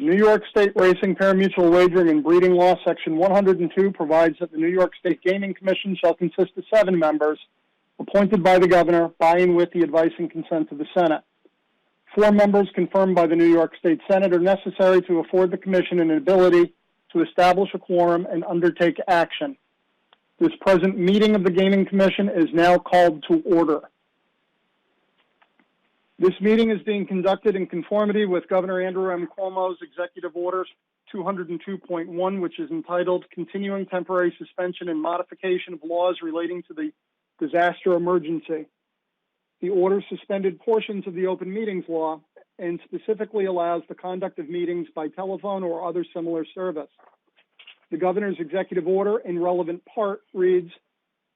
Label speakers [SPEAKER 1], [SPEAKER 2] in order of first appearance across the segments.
[SPEAKER 1] New York State Racing, Parimutuel Wagering, and Breeding Law, Section 102, provides that the New York State Gaming Commission shall consist of 7 members, appointed by the governor, by and with the advice and consent of the Senate. 4 members confirmed by the New York State Senate are necessary to afford the Commission an ability to establish a quorum and undertake action. This present meeting of the Gaming Commission is now called to order. This meeting is being conducted in conformity with Governor Andrew M. Cuomo's Executive Order 202.1, which is entitled Continuing Temporary Suspension and Modification of Laws Relating to the Disaster Emergency. The order suspended portions of the Open Meetings Law and specifically allows the conduct of meetings by telephone or other similar service. The Governor's Executive Order, in relevant part, reads,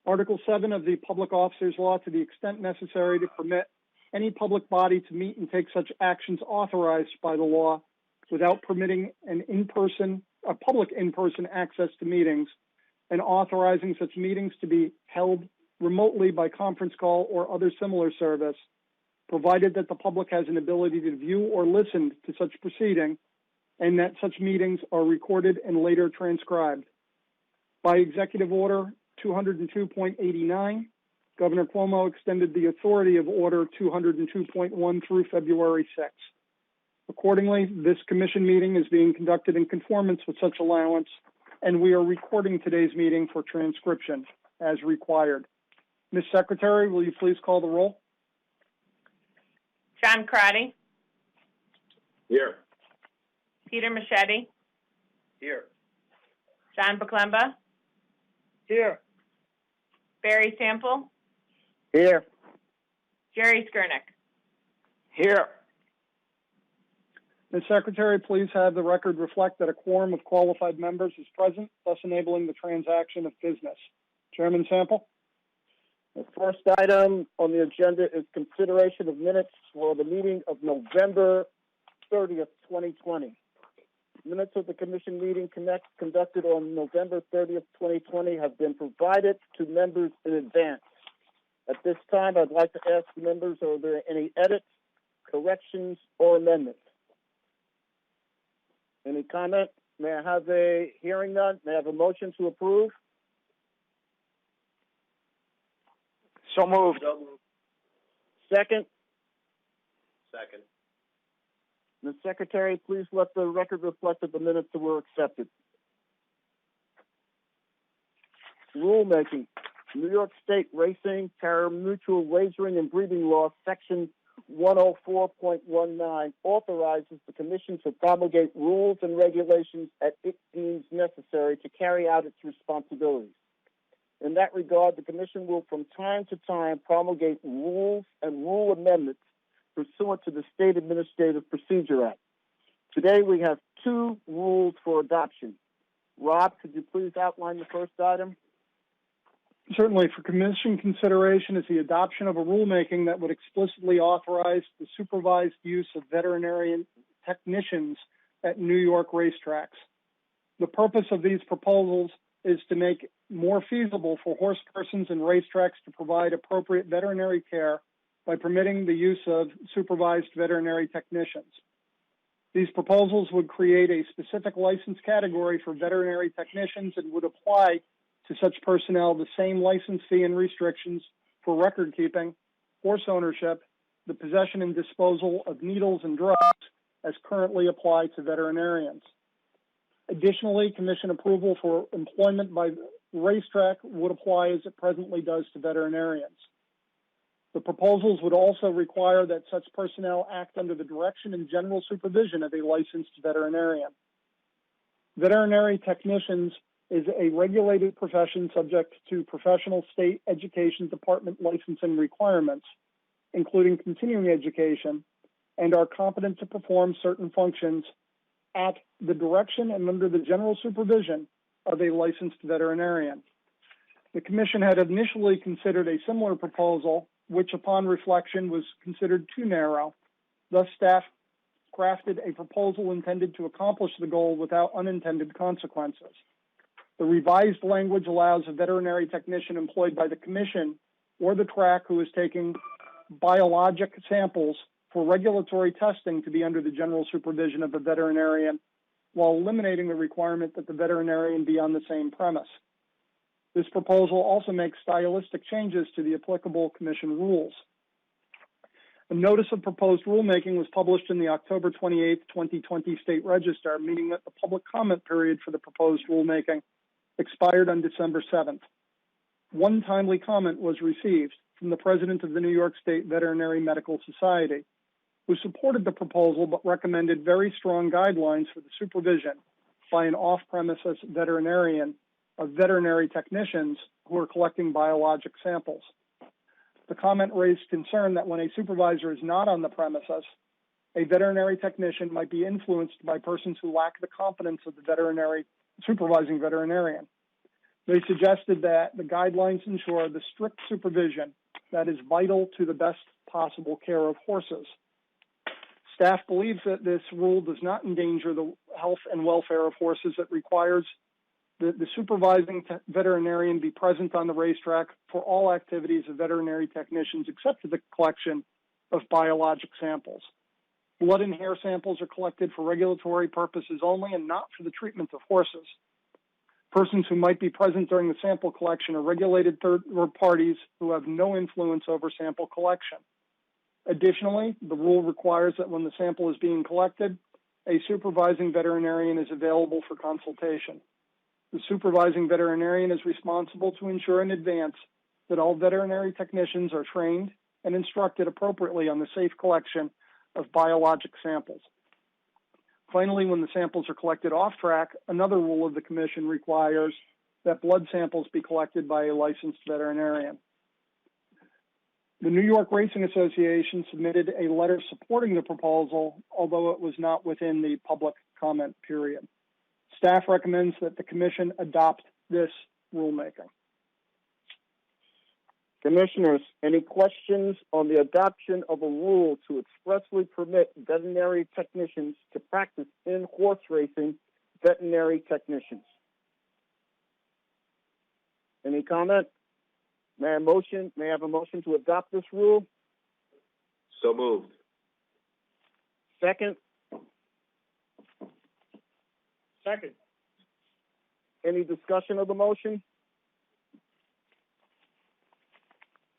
[SPEAKER 1] Article 7 of the Public Officers Law, to the extent necessary to permit any public body to meet and take such actions authorized by the law without permitting a public in-person access to meetings and authorizing such meetings to be held remotely by conference call or other similar service, provided that the public has an ability to view or listen to such proceeding and that such meetings are recorded and later transcribed. By Executive Order 202.89, Governor Cuomo extended the authority of Order 202.1 through February 6. Accordingly, this commission meeting is being conducted in conformance with such allowance, and we are recording today's meeting for transcription as required. Ms. Secretary, will you please call the roll?
[SPEAKER 2] John Crotty.
[SPEAKER 3] Here.
[SPEAKER 2] Peter Machete.
[SPEAKER 3] Here.
[SPEAKER 2] John Baklemba.
[SPEAKER 3] Here.
[SPEAKER 2] Barry Sample.
[SPEAKER 3] Here.
[SPEAKER 2] Jerry Skurnick.
[SPEAKER 3] Here.
[SPEAKER 1] Ms. Secretary, please have the record reflect that a quorum of qualified members is present, thus enabling the transaction of business. Chairman Sample?
[SPEAKER 3] The first item on the agenda is consideration of minutes for the meeting of November 30th, 2020. Minutes of the commission meeting conducted on November 30th, 2020 have been provided to members in advance. At this time, I'd like to ask members, are there any edits, corrections, or amendments? Any comment? May I have a hearing none? May I have a motion to approve?
[SPEAKER 4] So moved.
[SPEAKER 3] Second?
[SPEAKER 4] Second.
[SPEAKER 3] Ms. Secretary, please let the record reflect that the minutes were accepted. Rulemaking. New York State Racing, Parimutuel Wagering, and Breeding Law, Section 104.19, authorizes the Commission to promulgate rules and regulations as it deems necessary to carry out its responsibilities. In that regard, the Commission will from time to time promulgate rules and rule amendments pursuant to the State Administrative Procedure Act. Today, we have 2 rules for adoption. Rob, could you please outline the first item?
[SPEAKER 1] Certainly. For Commission consideration is the adoption of a rulemaking that would explicitly authorize the supervised use of veterinarian technicians at New York racetracks. The purpose of these proposals is to make more feasible for horse persons and racetracks to provide appropriate veterinary care by permitting the use of supervised veterinary technicians. These proposals would create a specific license category for veterinary technicians and would apply to such personnel the same license fee and restrictions for record keeping, horse ownership, the possession and disposal of needles and drugs as currently apply to veterinarians. Additionally, Commission approval for employment by racetrack would apply as it presently does to veterinarians. The proposals would also require that such personnel act under the direction and general supervision of a licensed veterinarian. Veterinary technicians is a regulated profession subject to professional state education department licensing requirements, including continuing education, and are competent to perform certain functions at the direction and under the general supervision of a licensed veterinarian. The Commission had initially considered a similar proposal, which upon reflection was considered too narrow. Thus, staff crafted a proposal intended to accomplish the goal without unintended consequences. The revised language allows a veterinary technician employed by the Commission or the track who is taking biologic samples for regulatory testing to be under the general supervision of a veterinarian, while eliminating the requirement that the veterinarian be on the same premise. This proposal also makes stylistic changes to the applicable Commission rules. A notice of proposed rulemaking was published in the October 28, 2020 State Register, meaning that the public comment period for the proposed rulemaking expired on December 7th. One timely comment was received from the president of the New York State Veterinary Medical Society, who supported the proposal but recommended very strong guidelines for the supervision by an off-premises veterinarian of veterinary technicians who are collecting biologic samples. The comment raised concern that when a supervisor is not on the premises, a veterinary technician might be influenced by persons who lack the competence of the supervising veterinarian. They suggested that the guidelines ensure the strict supervision that is vital to the best possible care of horses. Staff believes that this rule does not endanger the health and welfare of horses. It requires the supervising veterinarian be present on the racetrack for all activities of veterinary technicians except for the collection of biologic samples. Blood and hair samples are collected for regulatory purposes only and not for the treatment of horses. Persons who might be present during the sample collection are regulated third parties who have no influence over sample collection. Additionally, the rule requires that when the sample is being collected, a supervising veterinarian is available for consultation. The supervising veterinarian is responsible to ensure in advance that all veterinary technicians are trained and instructed appropriately on the safe collection of biologic samples. Finally, when the samples are collected off track, another rule of the Commission requires that blood samples be collected by a licensed veterinarian. The New York Racing Association submitted a letter supporting the proposal, although it was not within the public comment period. Staff recommends that the Commission adopt this rulemaking.
[SPEAKER 3] Commissioners, any questions on the adoption of a rule to expressly permit veterinary technicians to practice in horse racing veterinary technicians? Any comment? May I have a motion to adopt this rule?
[SPEAKER 4] So moved.
[SPEAKER 3] Second?
[SPEAKER 5] Second.
[SPEAKER 3] Any discussion of the motion?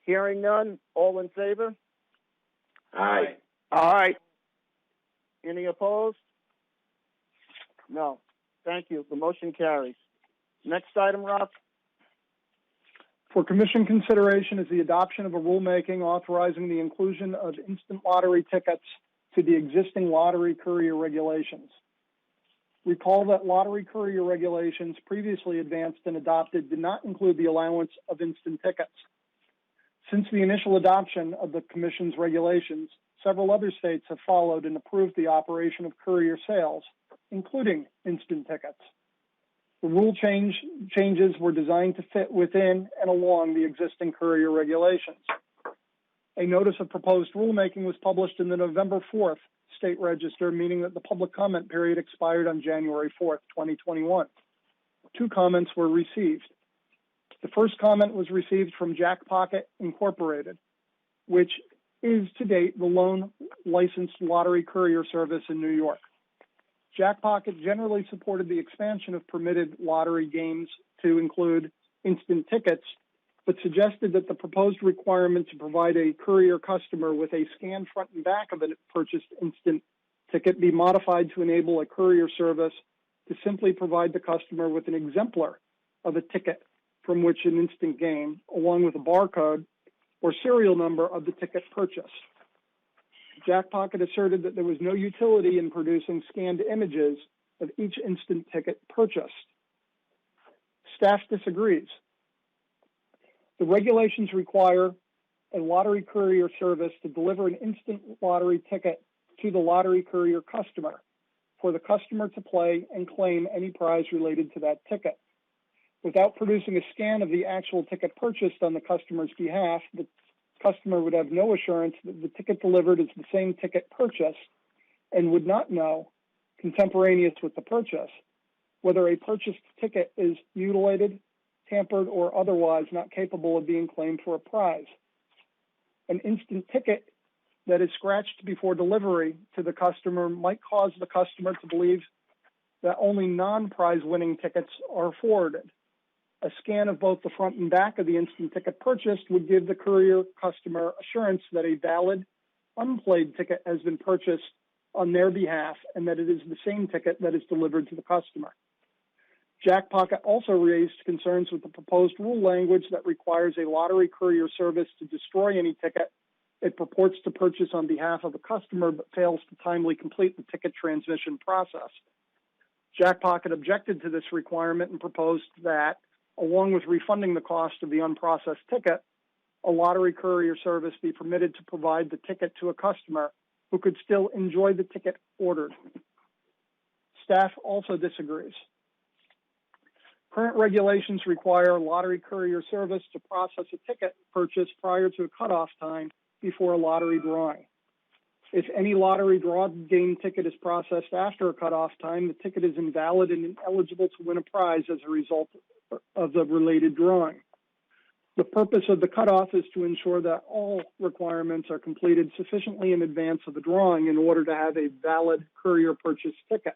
[SPEAKER 3] Hearing none, all in favor?
[SPEAKER 4] Aye.
[SPEAKER 3] Aye. Any opposed? No. Thank you. The motion carries. Next item, Rob.
[SPEAKER 1] For Commission consideration is the adoption of a rulemaking authorizing the inclusion of instant lottery tickets to the existing lottery courier regulations. Recall that lottery courier regulations previously advanced and adopted did not include the allowance of instant tickets. Since the initial adoption of the Commission's regulations, several other states have followed and approved the operation of courier sales, including instant tickets. The rule changes were designed to fit within and along the existing courier regulations. A notice of proposed rulemaking was published in the November 4th State Register, meaning that the public comment period expired on January 4th, 2021. 2 comments were received. The first comment was received from Jack Pocket Incorporated, which is to date the lone licensed lottery courier service in New York. Jack Pocket generally supported the expansion of permitted lottery games to include instant tickets, but suggested that the proposed requirement to provide a courier customer with a scanned front and back of a purchased instant ticket be modified to enable a courier service to simply provide the customer with an exemplar of a ticket from which an instant game, along with a barcode or serial number of the ticket purchased. Jack Pocket asserted that there was no utility in producing scanned images of each instant ticket purchased. Staff disagrees. The regulations require a lottery courier service to deliver an instant lottery ticket to the lottery courier customer for the customer to play and claim any prize related to that ticket. Without producing a scan of the actual ticket purchased on the customer's behalf, the customer would have no assurance that the ticket delivered is the same ticket purchased and would not know, contemporaneous with the purchase, whether a purchased ticket is mutilated, tampered, or otherwise not capable of being claimed for a prize. An instant ticket that is scratched before delivery to the customer might cause the customer to believe that only non-prize winning tickets are forwarded. A scan of both the front and back of the instant ticket purchased would give the courier customer assurance that a valid, unplayed ticket has been purchased on their behalf and that it is the same ticket that is delivered to the customer. Jack Pocket also raised concerns with the proposed rule language that requires a lottery courier service to destroy any ticket it purports to purchase on behalf of a customer but fails to timely complete the ticket transmission process. Jack Pocket objected to this requirement and proposed that, along with refunding the cost of the unprocessed ticket, a lottery courier service be permitted to provide the ticket to a customer who could still enjoy the ticket ordered. Staff also disagrees. Current regulations require a lottery courier service to process a ticket purchase prior to a cutoff time before a lottery drawing. If any lottery draw game ticket is processed after a cutoff time, the ticket is invalid and ineligible to win a prize as a result of the related drawing. The purpose of the cutoff is to ensure that all requirements are completed sufficiently in advance of the drawing in order to have a valid courier purchase ticket.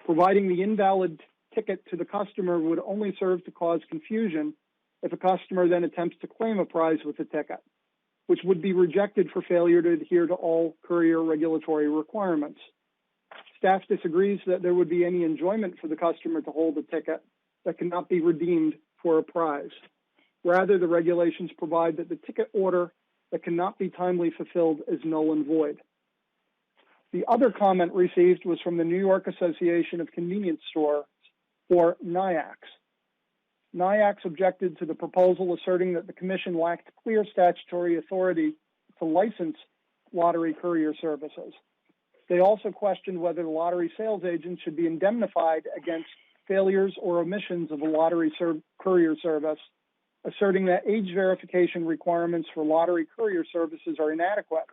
[SPEAKER 1] Providing the invalid ticket to the customer would only serve to cause confusion if a customer then attempts to claim a prize with the ticket, which would be rejected for failure to adhere to all courier regulatory requirements. Staff disagrees that there would be any enjoyment for the customer to hold a ticket that cannot be redeemed for a prize. Rather, the regulations provide that the ticket order that cannot be timely fulfilled is null and void. The other comment received was from the New York Association of Convenience Stores, or NIACS. NIACS objected to the proposal, asserting that the Commission lacked clear statutory authority to license lottery courier services. They also questioned whether the lottery sales agent should be indemnified against failures or omissions of a lottery courier service, asserting that age verification requirements for lottery courier services are inadequate,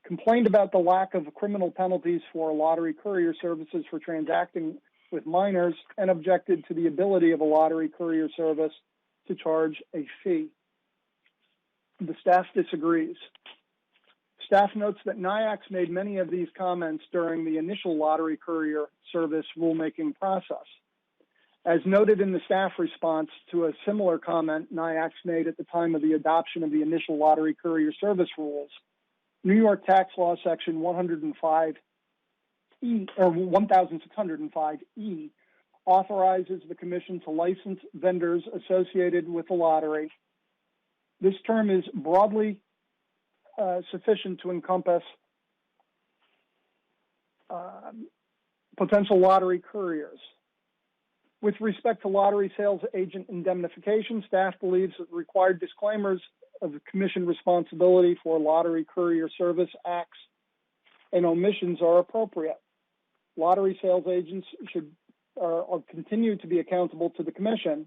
[SPEAKER 1] complained about the lack of criminal penalties for lottery courier services for transacting with minors, and objected to the ability of a lottery courier service to charge a fee. The staff disagrees. Staff notes that NIACS made many of these comments during the initial lottery courier service rulemaking process. As noted in the staff response to a similar comment NIACS made at the time of the adoption of the initial lottery courier service rules, New York Tax Law Section 105E, or 1605E, authorizes the Commission to license vendors associated with the lottery. This term is broadly sufficient to encompass potential lottery couriers. With respect to lottery sales agent indemnification, staff believes that required disclaimers of the Commission responsibility for lottery courier service acts and omissions are appropriate. Lottery sales agents should continue to be accountable to the Commission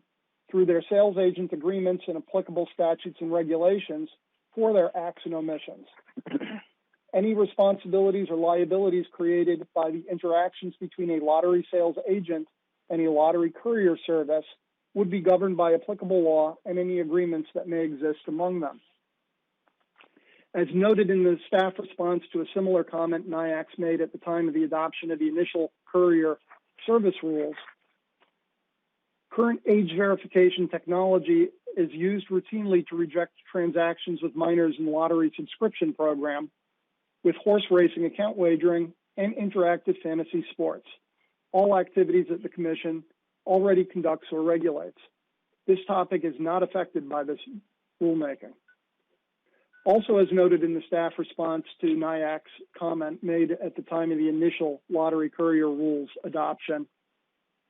[SPEAKER 1] through their sales agent agreements and applicable statutes and regulations for their acts and omissions. Any responsibilities or liabilities created by the interactions between a lottery sales agent and a lottery courier service would be governed by applicable law and any agreements that may exist among them. As noted in the staff response to a similar comment NIACS made at the time of the adoption of the initial courier service rules, current age verification technology is used routinely to reject transactions with minors in the lottery subscription program, with horse racing, account wagering, and interactive fantasy sports, all activities that the Commission already conducts or regulates. This topic is not affected by this rulemaking. Also, as noted in the staff response to NIAC's comment made at the time of the initial lottery courier rules adoption,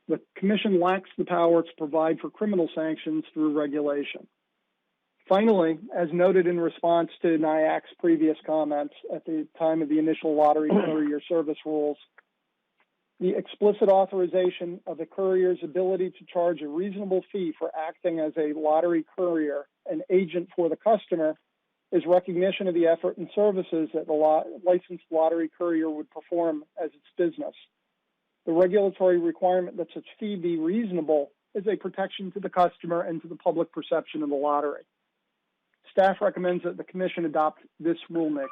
[SPEAKER 1] the Commission lacks the power to provide for criminal sanctions through regulation. Finally, as noted in response to NIAC's previous comments at the time of the initial lottery courier service rules, the explicit authorization of a courier's ability to charge a reasonable fee for acting as a lottery courier, an agent for the customer, is recognition of the effort and services that the licensed lottery courier would perform as its business. The regulatory requirement that such fee be reasonable is a protection to the customer and to the public perception of the lottery. Staff recommends that the Commission adopt this rulemaking.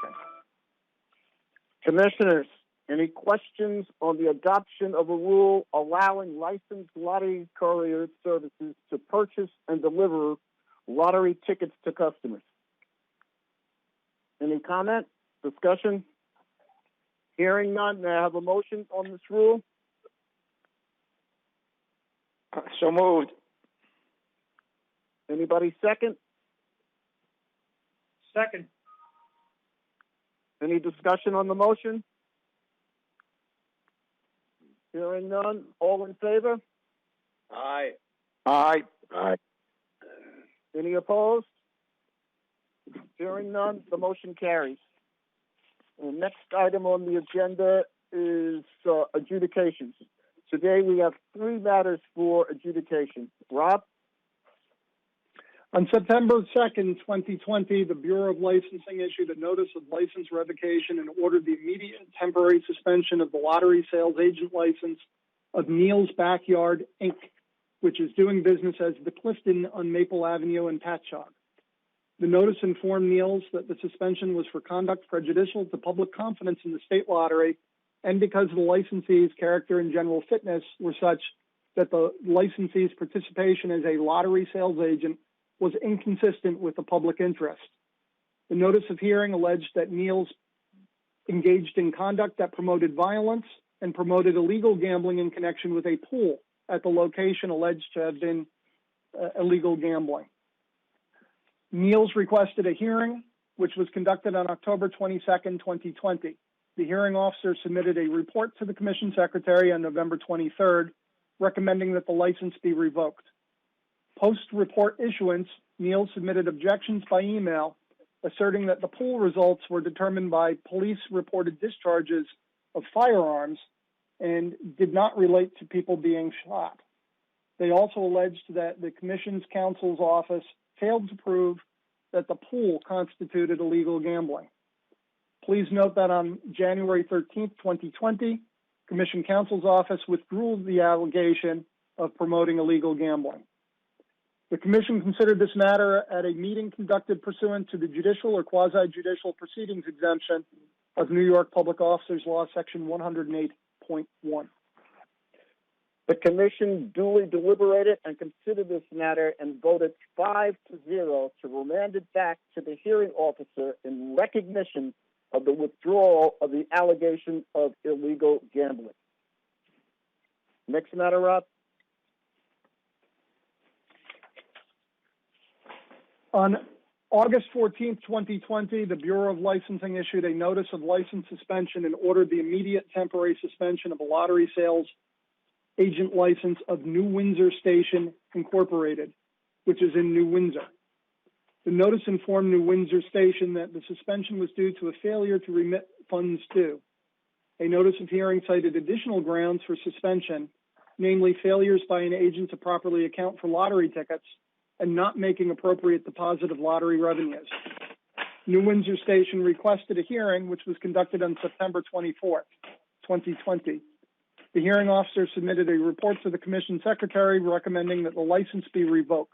[SPEAKER 3] Commissioners, any questions on the adoption of a rule allowing licensed lottery courier services to purchase and deliver lottery tickets to customers? Any comment, discussion? Hearing none, may I have a motion on this rule?
[SPEAKER 5] So moved.
[SPEAKER 3] Anybody second?
[SPEAKER 5] Second.
[SPEAKER 3] Any discussion on the motion? Hearing none, all in favor?
[SPEAKER 4] Aye.
[SPEAKER 5] Aye.
[SPEAKER 4] Aye.
[SPEAKER 3] Any opposed? Hearing none, the motion carries. The next item on the agenda is adjudications. Today we have 3 matters for adjudication. Rob?
[SPEAKER 1] On September 2nd, 2020, the Bureau of Licensing issued a notice of license revocation and ordered the immediate temporary suspension of the lottery sales agent license of Neil's Backyard, Inc., which is doing business as The Clifton on Maple Avenue in Patchogue. The notice informed Neil's that the suspension was for conduct prejudicial to public confidence in the state lottery and because the licensee's character and general fitness were such that the licensee's participation as a lottery sales agent was inconsistent with the public interest. The notice of hearing alleged that Neil's engaged in conduct that promoted violence and promoted illegal gambling in connection with a pool at the location alleged to have been illegal gambling. Neil's requested a hearing, which was conducted on October 22nd, 2020. The hearing officer submitted a report to the Commission Secretary on November 23rd, recommending that the license be revoked. Post-report issuance, Neil submitted objections by email, asserting that the pool results were determined by police-reported discharges of firearms and did not relate to people being shot. They also alleged that the Commission's counsel's office failed to prove that the pool constituted illegal gambling. Please note that on January 13th, 2020, Commission counsel's office withdrew the allegation of promoting illegal gambling. The Commission considered this matter at a meeting conducted pursuant to the judicial or quasi-judicial proceedings exemption of New York Public Officers Law, Section 108.1.
[SPEAKER 3] The Commission duly deliberated and considered this matter and voted 5-0 to remand it back to the hearing officer in recognition of the withdrawal of the allegation of illegal gambling. Next matter, Rob.
[SPEAKER 1] On August 14th, 2020, the Bureau of Licensing issued a notice of license suspension and ordered the immediate temporary suspension of a lottery sales agent license of New Windsor Station Incorporated, which is in New Windsor. The notice informed New Windsor Station that the suspension was due to a failure to remit funds due. A notice of hearing cited additional grounds for suspension, namely failures by an agent to properly account for lottery tickets and not making appropriate deposit of lottery revenues. New Windsor Station requested a hearing, which was conducted on September 24th, 2020. The hearing officer submitted a report to the Commission Secretary recommending that the license be revoked.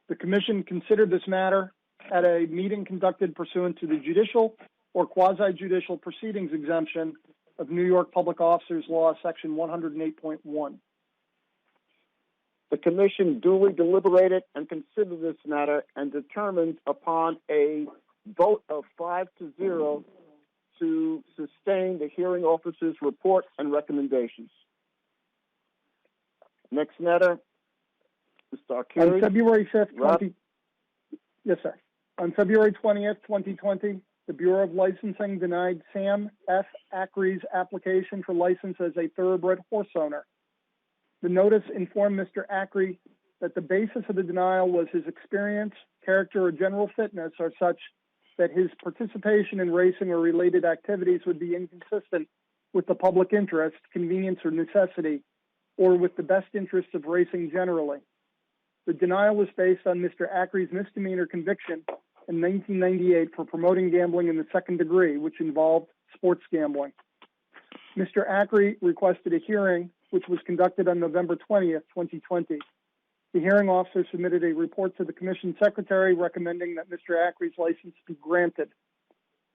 [SPEAKER 1] The Commission considered this matter at a meeting conducted pursuant to the judicial or quasi-judicial proceedings exemption of New York Public Officers Law, Section 108.1.
[SPEAKER 3] The Commission duly deliberated and considered this matter and determined upon a vote of 5-0 to sustain the hearing officer's report and recommendations. Next matter, Mr. Arcuri.
[SPEAKER 1] On February 5th,
[SPEAKER 3] Rob?
[SPEAKER 1] Yes, sir. On February 20th, 2020, the Bureau of Licensing denied Sam F. Ackery's application for license as a thoroughbred horse owner. The notice informed Mr. Ackery that the basis of the denial was his experience, character, or general fitness are such that his participation in racing or related activities would be inconsistent with the public interest, convenience, or necessity, or with the best interests of racing generally. The denial was based on Mr. Ackery's misdemeanor conviction in 1998 for promoting gambling in the second degree, which involved sports gambling. Mr. Ackery requested a hearing, which was conducted on November 20th, 2020. The hearing officer submitted a report to the Commission Secretary recommending that Mr. Ackrey's license be granted.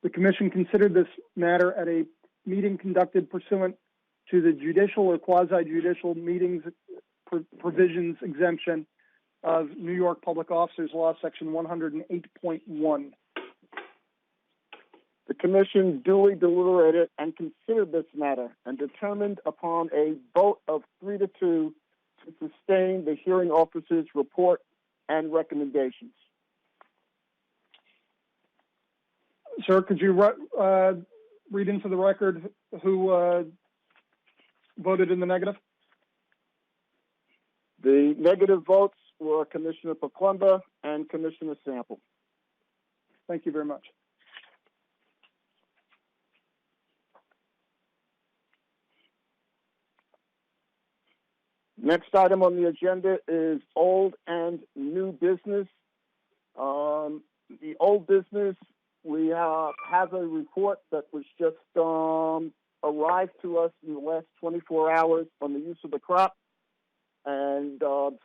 [SPEAKER 1] The Commission considered this matter at a meeting conducted pursuant to the judicial or quasi-judicial meetings provisions exemption of New York Public Officers Law, Section 108.1.
[SPEAKER 3] The Commission duly deliberated and considered this matter and determined upon a vote of 3-2 to sustain the hearing officer's report and recommendations.
[SPEAKER 1] Sir, could you read into the record who voted in the negative?
[SPEAKER 3] The negative votes were Commissioner Paclemba and Commissioner Sample.
[SPEAKER 1] Thank you very much.
[SPEAKER 3] Next item on the agenda is old and new business. The old business, we have a report that was just arrived to us in the last 24 hours on the use of the crop, and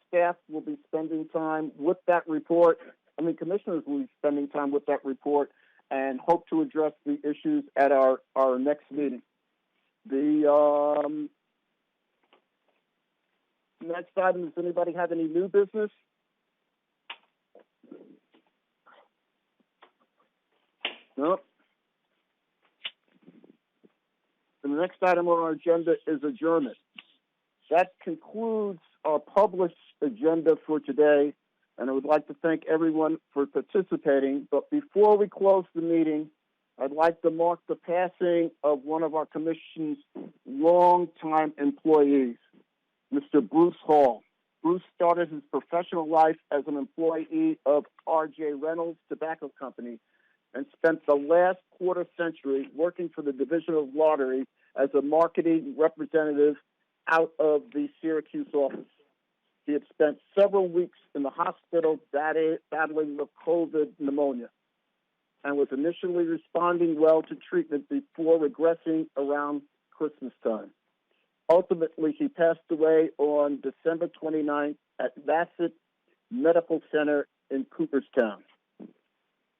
[SPEAKER 3] staff will be spending time with that report. Commissioners will be spending time with that report and hope to address the issues at our next meeting. The next item, does anybody have any new business? No. The next item on our agenda is adjournment. That concludes our published agenda for today, and I would like to thank everyone for participating. But before we close the meeting, I'd like to mark the passing of one of our Commission's longtime employees, Mr. Bruce Hall. Bruce started his professional life as an employee of R.J. Reynolds Tobacco Company and spent the last quarter century working for the Division of Lottery as a marketing representative out of the Syracuse office. He had spent several weeks in the hospital battling with COVID pneumonia and was initially responding well to treatment before regressing around Christmas time. Ultimately, he passed away on December 29th at Bassett Medical Center in Cooperstown.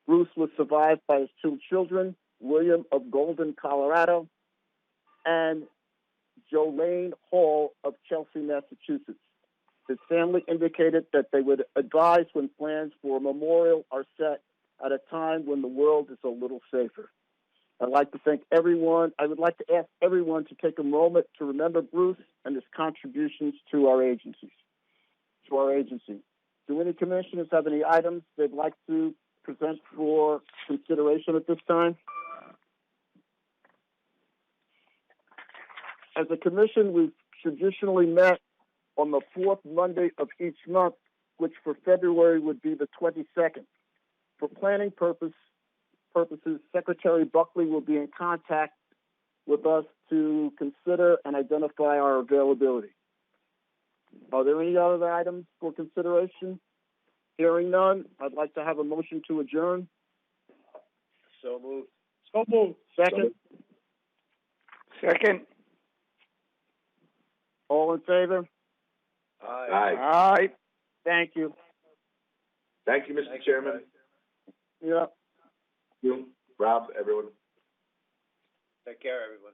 [SPEAKER 3] Bruce was survived by his two children, William of Golden, Colorado, and Jolene Hall of Chelsea, Massachusetts. His family indicated that they would advise when plans for a memorial are set at a time when the world is a little safer. I'd like to thank everyone. I would like to ask everyone to take a moment to remember Bruce and his contributions to our agency. Do any commissioners have any items they'd like to present for consideration at this time? As a commission, we've traditionally met on the fourth Monday of each month, which for February would be the 22nd. For planning purposes, Secretary Buckley will be in contact with us to consider and identify our availability. Are there any other items for consideration? Hearing none, I'd like to have a motion to adjourn.
[SPEAKER 4] So moved.
[SPEAKER 3] So moved. Second?
[SPEAKER 5] Second.
[SPEAKER 3] All in favor?
[SPEAKER 4] Aye.
[SPEAKER 5] Aye.
[SPEAKER 3] Thank you.
[SPEAKER 4] Thank you, Mr. Chairman.
[SPEAKER 3] Yeah.
[SPEAKER 4] You, Rob, everyone.
[SPEAKER 6] Take care, everyone.